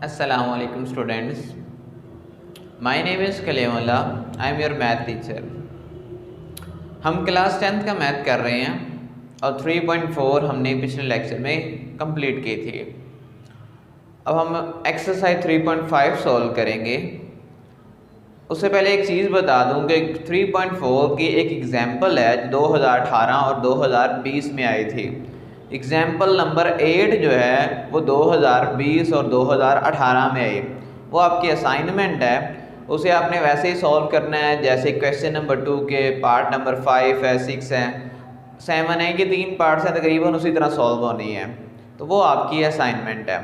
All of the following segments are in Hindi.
Assalamualaikum students. My name is Kalimullah. I am your math teacher. हम क्लास 10th का मैथ कर रहे हैं और 3.4 हमने पिछले लेक्चर में कंप्लीट की थी। अब हम एक्सरसाइज 3.5 सॉल्व करेंगे। उससे पहले एक चीज़ बता दूं कि 3.4 की एक एग्जाम्पल है 2018 और 2020 में आई थी। एग्जाम्पल नंबर 8 जो है वो 2020 और 2018 में आई। वो आपकी असाइनमेंट है, उसे आपने वैसे ही सॉल्व करना है जैसे क्वेश्चन नंबर 2 के पार्ट नंबर 5 है, 6 है, 7 है, कि 3 पार्ट्स हैं तकरीबन उसी तरह सॉल्व होनी है। तो वो आपकी असाइनमेंट है।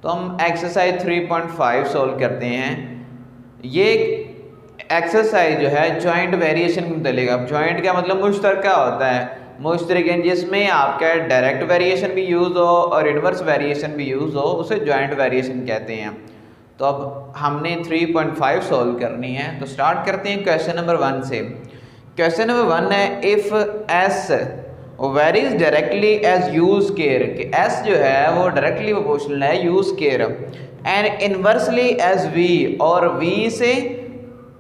तो हम एक्सरसाइज 3.5 सॉल्व करते हैं। ये एक्सरसाइज जो है जॉइंट वेरिएशन में मिलेगा। जॉइंट का मतलब मुश्तरका होता है, मुश्तरक जिसमें आपका डायरेक्ट वेरिएशन भी यूज़ हो और इन्वर्स वेरिएशन भी यूज़ हो, उसे जॉइंट वेरिएशन कहते हैं। तो अब हमने 3.5 सॉल्व करनी है। तो स्टार्ट करते हैं क्वेश्चन नंबर 1 से। क्वेश्चन नंबर 1 है if S varies directly as U square, कि एस जो है वो डायरेक्टली प्रोपोर्शनल है U square, and inversely as V, और वी से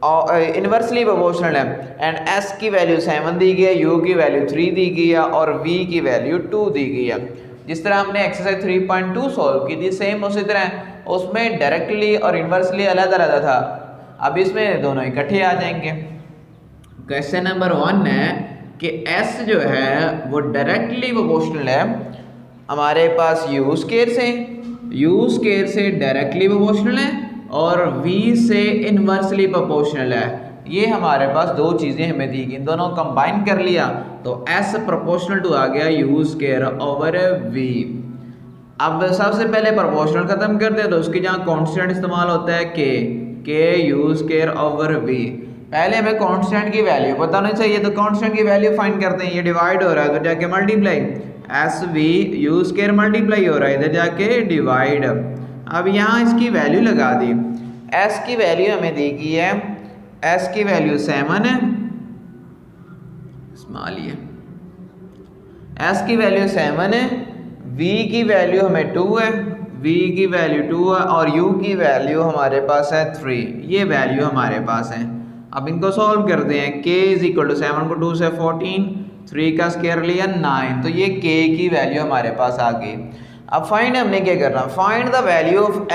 इन्वर्सली प्रोपोर्शनल है, एंड एस की वैल्यू 7 दी गई है, यू की वैल्यू 3 दी गई है और वी की वैल्यू 2 दी गई है। जिस तरह हमने एक्सरसाइज 3.2 सॉल्व की थी सेम उसी तरह उसमें डायरेक्टली और इन्वर्सली अलग अलग था। अब इसमें दोनों इकट्ठे आ जाएंगे। क्वेश्चन नंबर 1 है कि एस जो है वो डायरेक्टली प्रोपोर्शनल है हमारे पास यू स्केयर से डायरेक्टली प्रोपोर्शनल है और v से इन्वर्सली प्रोपोर्शनल है। ये हमारे पास दो चीज़ें हमें दी गई, इन दोनों कंबाइन कर लिया तो s प्रोपोर्शनल टू आ गया यू स्केयर ओवर v। अब सबसे पहले प्रोपोर्शनल खत्म करते हैं तो उसकी जहाँ कांस्टेंट इस्तेमाल होता है k u square over v। पहले हमें कांस्टेंट की वैल्यू पता होनी चाहिए, तो कांस्टेंट की वैल्यू फाइंड करते हैं। ये डिवाइड हो रहा है तो जाके multiply, S V you square multiply हो रहा है, इधर जाके डिवाइड। अब यहाँ इसकी वैल्यू लगा दी। s की वैल्यू हमें दी गई है, s की वैल्यू 7 है, स्मॉल ये s की वैल्यू 7 है, v की वैल्यू हमें 2 है, v की वैल्यू 2 है और u की वैल्यू हमारे पास है 3। ये वैल्यू हमारे पास है। अब इनको सॉल्व करते हैं। k इज इक्वल टू 7 को 2 से 14, 3 का स्क्वायर लिया 9, तो ये k की वैल्यू हमारे पास आ गई। अब फाइंड हमने क्या करना, find the value of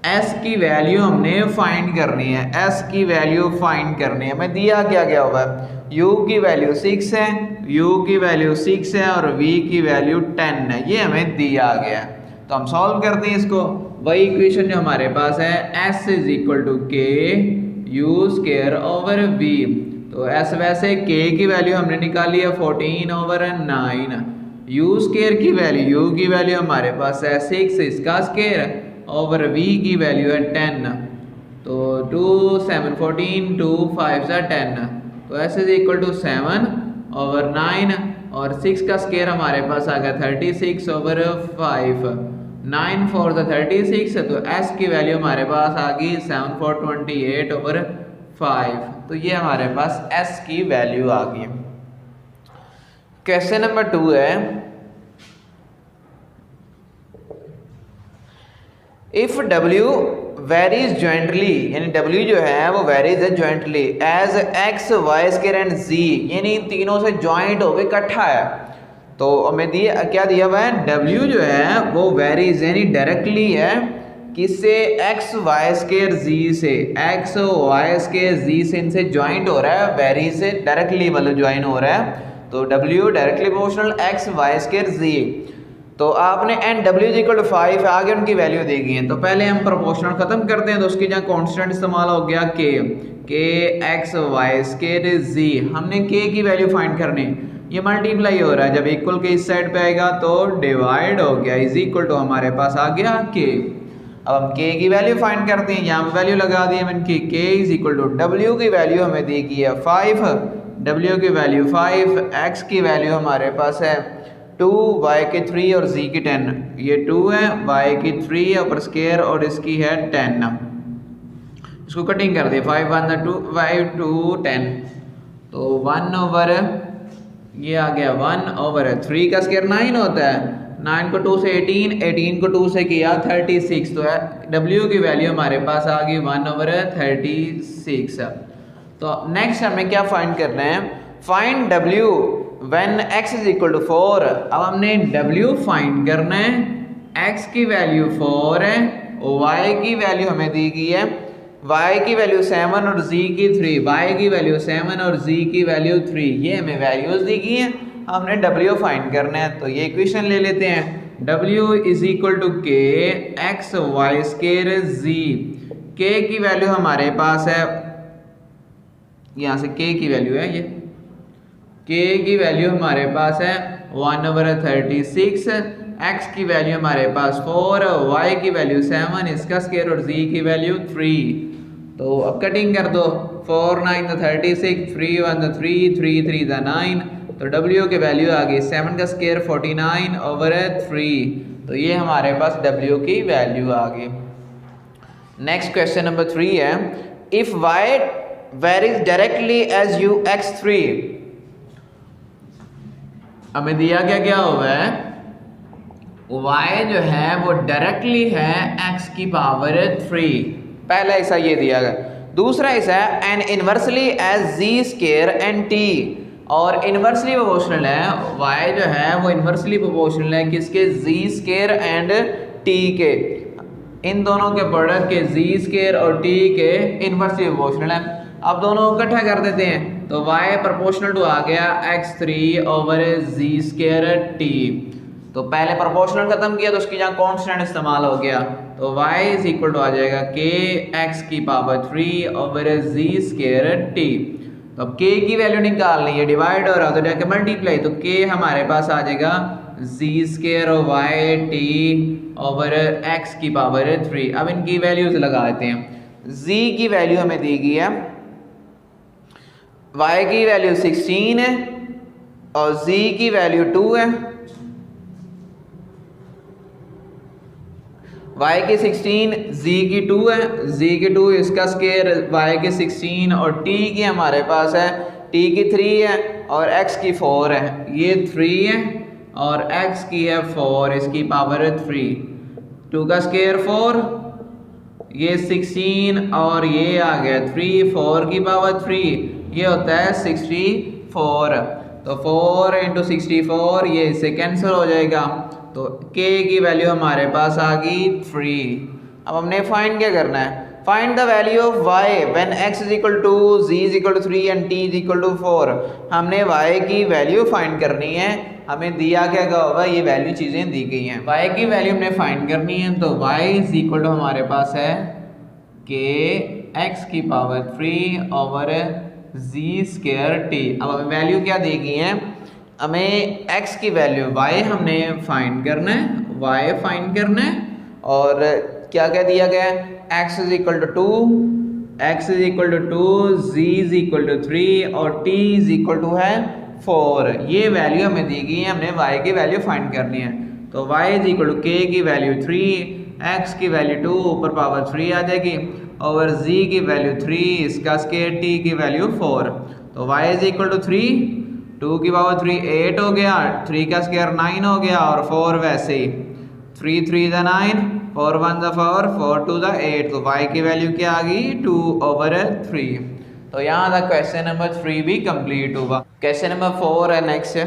s की वैल्यू हमने फाइंड करनी है, s की वैल्यू फाइंड करनी है। हमें दिया क्या गया हुआ है, u की वैल्यू 6 है, u की वैल्यू 6 है और v की वैल्यू 10 है, ये हमें दिया गया है। तो हम सॉल्व करते हैं इसको। वही इक्वेशन जो हमारे पास है s is equal to k u square over v। तो s वैसे k की वैल्यू हमने निकाली है 14 ओवर 9, यू स्केयर की वैल्यू, u की वैल्यू हमारे पास है 6, इसका स्केयर ओवर v की वैल्यू है 10। तो 2 7 14, 2 5 10, तो s is equal to 7 over 9 और 6 का स्केयर हमारे पास आ गया 36 ओवर 5, 9 4 36, तो s की वैल्यू हमारे पास आ गई 7 4 28 ओवर 5। तो ये हमारे पास s की वैल्यू आ गई। क्वेश्चन नंबर 2 है इफ w वेरीज जॉइंटली, यानी w जो है वो वेरीज है jointly as x y square and z, यानी इन तीनों से जॉइंट होकर इकट्ठा है। तो हमें दिया क्या दिया हुआ है, w जो है वो वेरीज यानी डायरेक्टली है किससे, x y स्क्वायर z से, x y स्क्वायर z से इनसे जॉइंट हो रहा है, वेरीज से डायरेक्टली मतलब ज्वाइन हो रहा है। तो w directly proportional x y square z। तो आपने एन w इज इक्वल टू 5 है, आगे उनकी वैल्यू दी गई है। तो पहले हम प्रोपोर्शनल खत्म करते हैं तो उसकी जहाँ कांस्टेंट इस्तेमाल हो गया k x y square z। हमने k की वैल्यू फाइंड करनी, ये मल्टीप्लाई हो रहा है, जब इक्वल के इस साइड पे आएगा तो डिवाइड हो गया, इज इक्वल टू हमारे पास आ गया k। अब हम k की वैल्यू फाइंड करते हैं, यहाँ वैल्यू लगा दी हमने की k is equal to w की वैल्यू हमें दी गई है 5, w की वैल्यू 5, x की वैल्यू हमारे पास है 2, y की 3 और z की 10, ये 2 है, y की 3 है ऊपर स्क्वायर और इसकी है 10। इसको कटिंग कर दिए 5 1 2 5 2 10, तो 1 ओवर ये आ गया 1 ओवर 3 का स्क्वायर 9 होता है, 9 को 2 से 18, 18 को 2 से किया 36, तो W की वैल्यू हमारे पास आ गई 1/36। तो नेक्स्ट हमें क्या फाइंड करना है, find W when x is equal to 4। अब हमने W फाइंड करना है, x की वैल्यू 4 है, y की वैल्यू हमें दी गई है, y की वैल्यू 7 और z की 3, y की वैल्यू 7 और z की वैल्यू 3, ये हमें वैल्यूज दी गई हैं, हमने W फाइंड करना है। तो ये इक्वेशन ले लेते हैं, W is equal to k x y square z। k की वैल्यू हमारे पास है, यहाँ से k की वैल्यू है, ये k की वैल्यू हमारे पास है 1/36, x की वैल्यू हमारे पास 4, y की वैल्यू 7, इसका स्केयर और z की वैल्यू 3। तो अब कटिंग कर दो, 4 9 36, 3 1 3, 3 3 9, तो W की वैल्यू आ गई 7 का स्केयर 49/3। तो ये हमारे पास W की वैल्यू आ गई। नेक्स्ट क्वेश्चन नंबर 3 है, if y varies directly as u x3। हमें दिया क्या हुआ है, y जो है वो डायरेक्टली है x की पावर 3, पहला हिस्सा ये दिया गया। दूसरा हिस्सा है and inversely as z square and t, और इनवर्सली प्रोपोर्शनल है, y जो है वो इनवर्सली प्रोपोर्शनल है किसके, z स्केयर एंड t के, इन दोनों के प्रोडक्ट के z स्केयर और t के इनवर्सली प्रोपोर्शनल है। अब दोनों को इकट्ठा कर देते हैं, तो y प्रोपोर्शनल टू आ गया x3/z स्केयर t। तो पहले प्रोपोर्शनल खत्म किया तो उसकी जहाँ कांस्टेंट इस्तेमाल हो गया, तो y इज इक्वल टू आ जाएगा k x की पावर 3/z स्केयर t। तो अब k की वैल्यू निकालनी है, डिवाइड हो रहा है तो जाके मल्टीप्लाई, तो k हमारे पास आ जाएगा z स्केयर और y t/x की पावर 3। अब इनकी वैल्यूज लगा देते हैं, z की वैल्यू हमें दी गई है, y की वैल्यू 16 है और z की वैल्यू 2 है, y की 16 z की 2 है, z की 2 इसका स्केयर y की 16 और t की हमारे पास है t की 3 है और x की 4 है, ये 3 है और x की है 4, इसकी पावर है 3, 2 का स्केयर 4, ये 16 और ये आ गया 3, 4 की पावर 3, ये होता है 64। तो 4 × 64 ये इससे कैंसिल हो जाएगा, तो k की वैल्यू हमारे पास आ गई 3। अब हमने फाइंड क्या करना है, find the value of y when x is equal to z is equal to 3 and t is equal to 4। हमने y की वैल्यू फाइंड करनी है, हमें दिया क्या होगा, ये वैल्यू चीज़ें दी गई हैं, y की वैल्यू हमने फाइंड करनी है, तो y इज इक्वल टू हमारे पास है k x की पावर 3/z स्केयर t। अब हमें वैल्यू क्या दी गई है, हमें x की वैल्यू y हमने फाइंड करना है, y फाइंड करना है, और क्या क्या दिया गया है, x is equal to 2, x is equal to 2, z is equal to 3 और t इज इक्वल टू है 4। ये वैल्यू हमें दी गई है, हमने y की वैल्यू फाइंड करनी है, तो y is equal to k की वैल्यू 3, x की वैल्यू 2 ऊपर पावर 3 आ जाएगी और z की वैल्यू 3, इसका स्केयर t की वैल्यू 4। तो y इज इक्वल टू 3, 2 की पावर 3 8 हो गया, 3 का स्केयर 9 हो गया और 4 वैसे ही, 3 3 9, 4 1 4, 4 2 8, तो y की वैल्यू क्या आ गई 2/3। तो यहाँ तक क्वेश्चन नंबर 3 भी कंप्लीट हुआ। क्वेश्चन नंबर 4 है नेक्स्ट,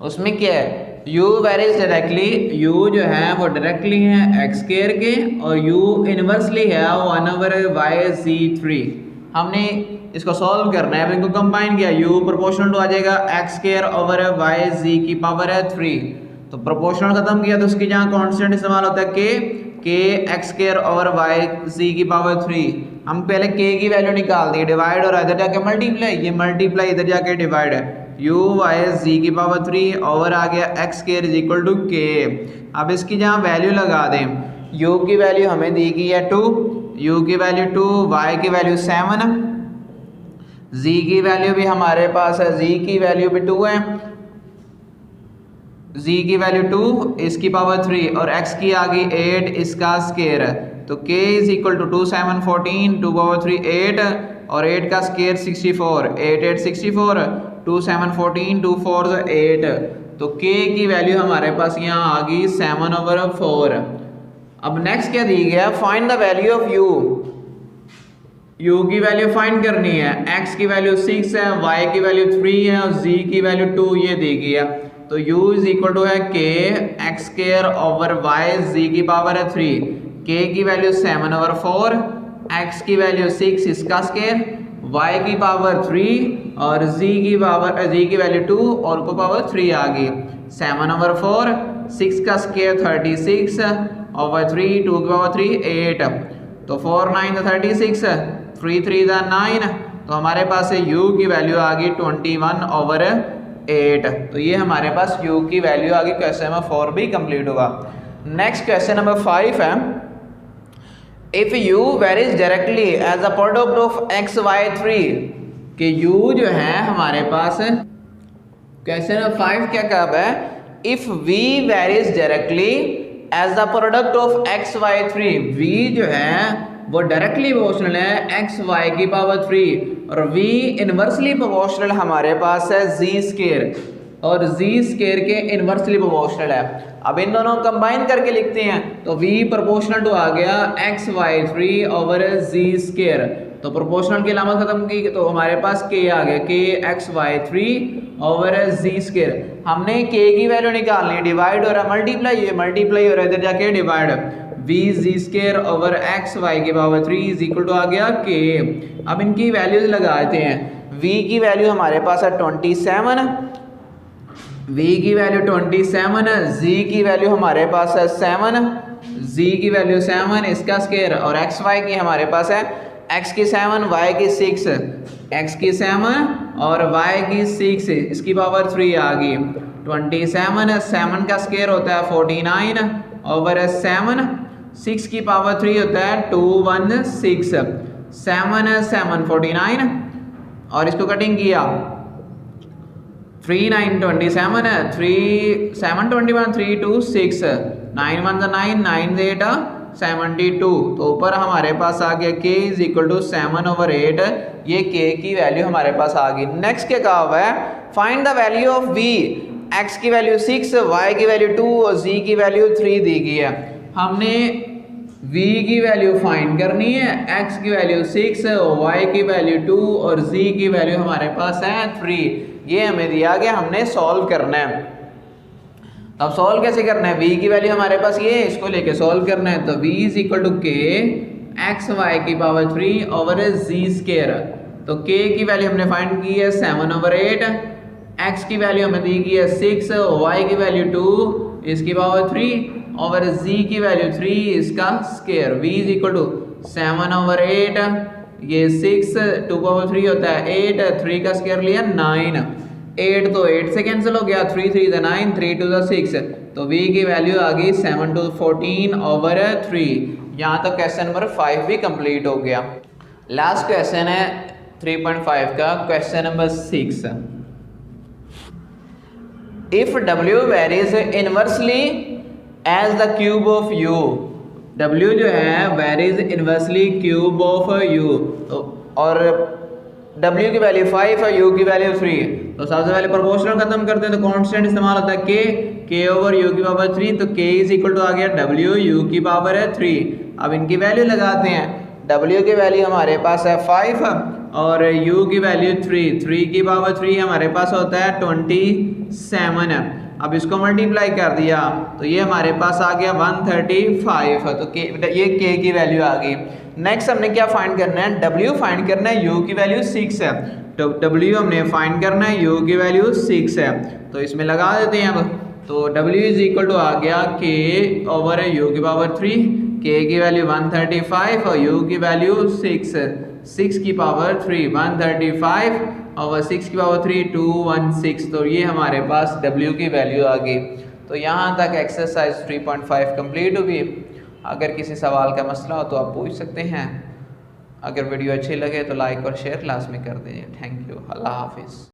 उसमें क्या है, u वेरीज डायरेक्टली, u जो है वो डायरेक्टली है x स्क्वायर के और u इनवर्सली है 1/y/3। हमने इसको सॉल्व करना है, अब इनको कंबाइन किया, u प्रोपोर्शनल टू आ जाएगा x square over y z की पावर है 3। तो प्रोपोर्शनल खत्म किया तो उसकी जहाँ कांस्टेंट इस्तेमाल होता है k x square over y z की पावर 3। हम पहले k की वैल्यू निकाल दी, डिवाइड और इधर जाके मल्टीप्लाई, ये मल्टीप्लाई इधर जाके डिवाइड है, u y z की पावर 3 ओवर आ गया x square is equal to k। अब इसकी जहाँ वैल्यू लगा दें, u की वैल्यू हमें दी गई है 2, u की वैल्यू 2, y की वैल्यू 7, z की वैल्यू भी हमारे पास है, z की वैल्यू भी 2 है, z की वैल्यू 2, इसकी पावर 3 और x की आ गई 8, इसका स्केयर है, तो k is equal to 2 7 14, 2 power 3 8 और 8 का स्केयर 64, 8 8 64, 2 7 14, 2 4 8, तो k की वैल्यू हमारे पास यहाँ आ गई 7/4। अब नेक्स्ट क्या दी गया, find the value of u। u की वैल्यू फाइंड करनी है, x की वैल्यू 6 है, y की वैल्यू 3 है और z की वैल्यू 2 ये दी गई है। तो u इज इक्वल टू है k x square over y, z की पावर है 3, k की वैल्यू 7/4, x की वैल्यू 6 इसका स्क्वायर, y की पावर 3 और z की वैल्यू 2 और ऊपर पावर 3 आ गई। 7/4, 6 का स्क्वायर 36 ओवर 3, 2 की पावर 3 8, तो 4 9 36, 3 3 9, तो हमारे पास u की वैल्यू आ गई 21/8। तो ये हमारे पास u की वैल्यू आ गई। क्वेश्चन नंबर 4 भी कंप्लीट होगा। नेक्स्ट क्वेश्चन नंबर 5 है, if u varies directly as a product of x y 3, कि u जो है हमारे पास, क्वेश्चन नंबर 5 क्या कहा है, if v varies directly as the product of x y 3, v जो है वो डायरेक्टली प्रोपोर्शनल है x y की पावर 3 और v इनवर्सली प्रोपोर्शनल हमारे पास है z स्क्वायर और z स्क्वायर के इनवर्सली प्रोपोर्शनल है। अब इन दोनों कंबाइन करके लिखते हैं, तो v प्रोपोर्शनल टू आ गया x y 3 over z square, तो प्रोपोर्शनल की अलामत खत्म की तो हमारे पास k आ गया, k x y 3 over z square. हमने k की वैल्यू निकालनी, डिवाइड हो रहा है मल्टीप्लाई हो रहा है, इधर जाके divide, v z square over x y की पावर 3 इज इक्वल टू आ गया k। अब इनकी वैल्यूज लगाते हैं, v की वैल्यू हमारे पास है 27, v की वैल्यू 27, z की वैल्यू हमारे पास है 7, z की वैल्यू 7 इसका स्क्वायर और x y की हमारे पास है x की 7 y की 6, x की 7 और y की 6 इसकी पावर 3 आ गई। 27 7 का स्क्वायर होता है 49 ओवर 7, 6 की पावर 3 होता है 216, 7 7 49 और इसको कटिंग किया 3 9 27, 3 7 21 3 2 6, 9 1 9, 9 8 72, तो ऊपर हमारे पास आ गया k इज इक्वल टू 7/8, ये k की वैल्यू हमारे पास आ गई। नेक्स्ट क्या कहा हुआ है, find the value of v, x की वैल्यू 6, y की वैल्यू 2 और z की वैल्यू 3 दी गई है। हमने v की वैल्यू फाइंड करनी है, x की वैल्यू 6, y की वैल्यू 2 और z की वैल्यू हमारे पास है 3, ये हमें दिया गया, हमने सॉल्व करना है। अब सॉल्व कैसे करना है, v की वैल्यू हमारे पास ये, इसको लेके सॉल्व करना है, तो v is equal to k x y की पावर 3 ओवर z स्क्वायर, तो k की वैल्यू हमने फाइंड की है 7/8, x की वैल्यू हमें दी गई है 6, y की वैल्यू 2 इसकी पावर 3 ओवर z की वैल्यू 3 इसका square, v is equal to 7/8, ये 6 2 पावर 3 होता है 8, 3 का स्क्वायर लिया 9, 8 तो 8 से कैंसिल हो गया, 3 3 9, 3 2 6, तो v की वैल्यू आ गई 7 2 14 ओवर 3। यहाँ तक क्वेश्चन नंबर 5 भी कंप्लीट हो गया। लास्ट क्वेश्चन है 3.5 का, question number 6, if w varies inversely as the cube of u, w जो है varies inversely cube of u, और w की वैल्यू 5 है, u की वैल्यू 3, तो सबसे पहले प्रोपोर्शनल खत्म करते हैं, तो कांस्टेंट इस्तेमाल होता है k ओवर u की पावर 3, तो k इज इक्वल टू आ गया w u की पावर है 3। अब इनकी वैल्यू लगाते हैं, w की वैल्यू हमारे पास है 5 और u की वैल्यू 3 की पावर 3 हमारे पास होता है 27। अब इसको मल्टीप्लाई कर दिया तो ये हमारे पास आ गया 135, तो ये k की वैल्यू आ गई। नेक्स्ट हमने क्या फाइंड करना है, w फाइंड करना है, u की वैल्यू 6 है, तो w हमने फाइंड करना है, u की वैल्यू 6 है, तो इसमें लगा देते हैं। अब तो w इज इक्वल टू आ गया k ओवर u की पावर 3, k की वैल्यू 135 और u की वैल्यू 6 की पावर 3, 135 ओवर 6 की पावर 3 216, तो ये हमारे पास w की वैल्यू आ गई। तो यहाँ तक एक्सरसाइज 3.5 कंप्लीट हुई। अगर किसी सवाल का मसला हो तो आप पूछ सकते हैं। अगर वीडियो अच्छी लगे तो लाइक और शेयर लाजमी कर दीजिए। थैंक यू, अल्लाह हाफिज़।